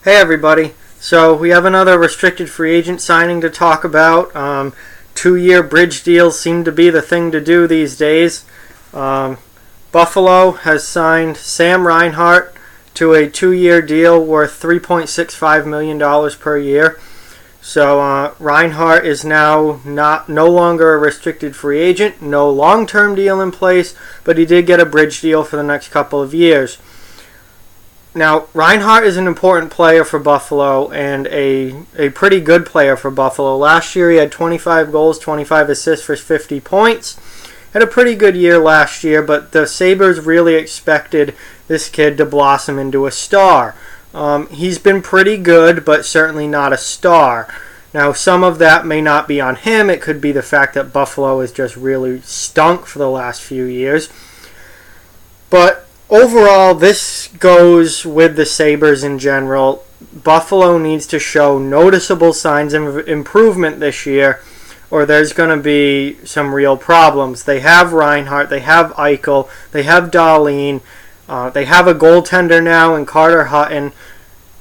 Hey everybody, so we have another restricted free agent signing to talk about. 2-year bridge deals seem to be the thing to do these days. Buffalo has signed Sam Reinhart to a 2-year deal worth $3.65 million per year. So Reinhart is now no longer a restricted free agent, no long-term deal in place, but he did get a bridge deal for the next couple of years. Now, Reinhart is an important player for Buffalo and a pretty good player for Buffalo. Last year he had 25 goals, 25 assists for 50 points. Had a pretty good year last year, but the Sabres really expected this kid to blossom into a star. He's been pretty good, but certainly not a star. Now, some of that may not be on him. It could be the fact that Buffalo has just really stunk for the last few years. But overall, this goes with the Sabres in general. Buffalo needs to show noticeable signs of improvement this year, or there's going to be some real problems. They have Reinhart, they have Eichel, they have Dahlin, they have a goaltender now in Carter Hutton.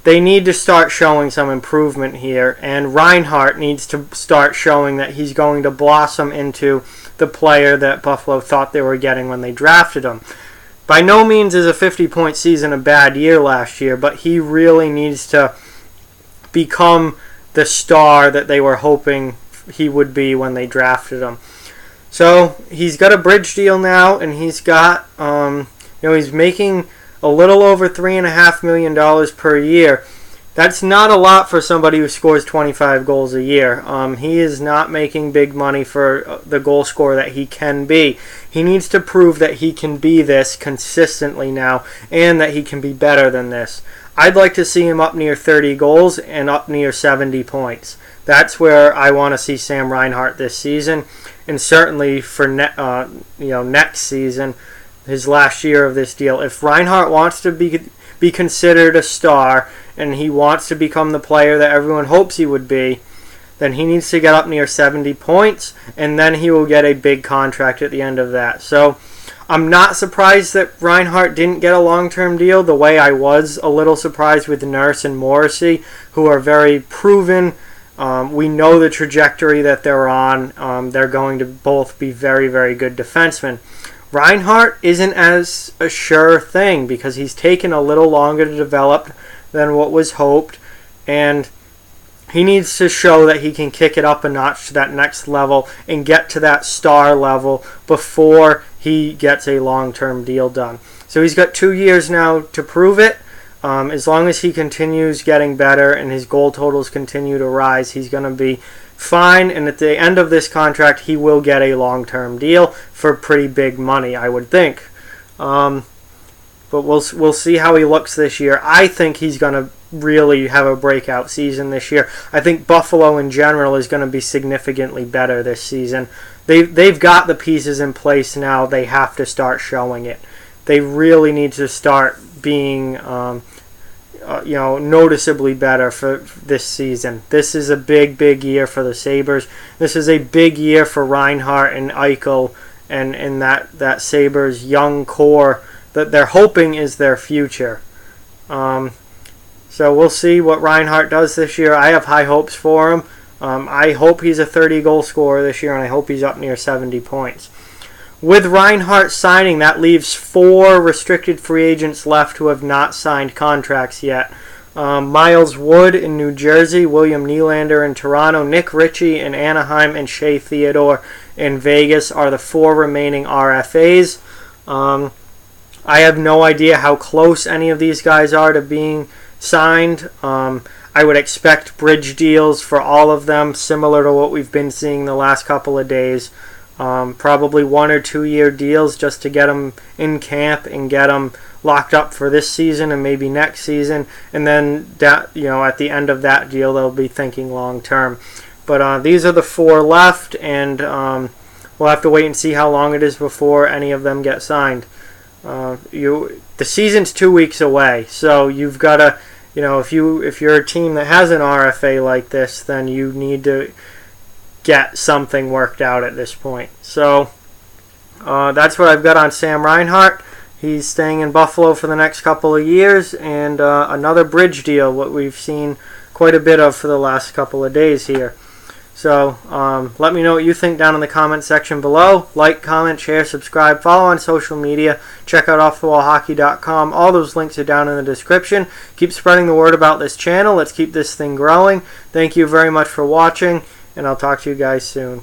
They need to start showing some improvement here, and Reinhart needs to start showing that he's going to blossom into the player that Buffalo thought they were getting when they drafted him. By no means is a 50-point season a bad year last year, but he really needs to become the star that they were hoping he would be when they drafted him. So he's got a bridge deal now, and he's got, he's making a little over $3.5 million per year. That's not a lot for somebody who scores 25 goals a year. He is not making big money for the goal scorer that he can be. He needs to prove that he can be this consistently now and that he can be better than this. I'd like to see him up near 30 goals and up near 70 points. That's where I want to see Sam Reinhart this season, and certainly for next season, his last year of this deal. If Reinhart wants to be considered a star and he wants to become the player that everyone hopes he would be, then he needs to get up near 70 points, and then he will get a big contract at the end of that. So I'm not surprised that Reinhart didn't get a long-term deal, the way I was a little surprised with Nurse and Morrissey, who are very proven. We know the trajectory that they're on. They're going to both be very, very good defensemen. Reinhart isn't as a sure thing because he's taken a little longer to develop than what was hoped, and he needs to show that he can kick it up a notch to that next level and get to that star level before he gets a long-term deal done. So he's got 2 years now to prove it. As long as he continues getting better and his goal totals continue to rise, he's going to be fine, and at the end of this contract, he will get a long-term deal for pretty big money, I would think. But we'll see how he looks this year. I think he's going to really have a breakout season this year. I think Buffalo in general is going to be significantly better this season. They've got the pieces in place now. They have to start showing it. They really need to start being noticeably better for this season. This is a big, big year for the Sabres. This is a big year for Reinhart and Eichel and that Sabres young core that they're hoping is their future. So we'll see what Reinhart does this year. I have high hopes for him. I hope he's a 30-goal scorer this year, and I hope he's up near 70 points. With Reinhart signing, that leaves 4 restricted free agents left who have not signed contracts yet. Miles Wood in New Jersey, William Nylander in Toronto, Nick Ritchie in Anaheim, and Shea Theodore in Vegas are the 4 remaining RFAs. I have no idea how close any of these guys are to being signed. I would expect bridge deals for all of them, similar to what we've been seeing the last couple of days. Probably 1 or 2 year deals just to get them in camp and get them locked up for this season and maybe next season. And then at the end of that deal, they'll be thinking long term. But these are the 4 left, and we'll have to wait and see how long it is before any of them get signed. The season's 2 weeks away, so you've got to, if you're a team that has an RFA like this, then you need to get something worked out at this point. So that's what I've got on Sam Reinhart. he's staying in Buffalo for the next couple of years, and another bridge deal, what we've seen quite a bit of for the last couple of days here. So let me know what you think down in the comment section below. Like, comment, share, subscribe, follow on social media. Check out offthewallhockey.com. All those links are down in the description. Keep spreading the word about this channel. Let's keep this thing growing. Thank you very much for watching, and I'll talk to you guys soon.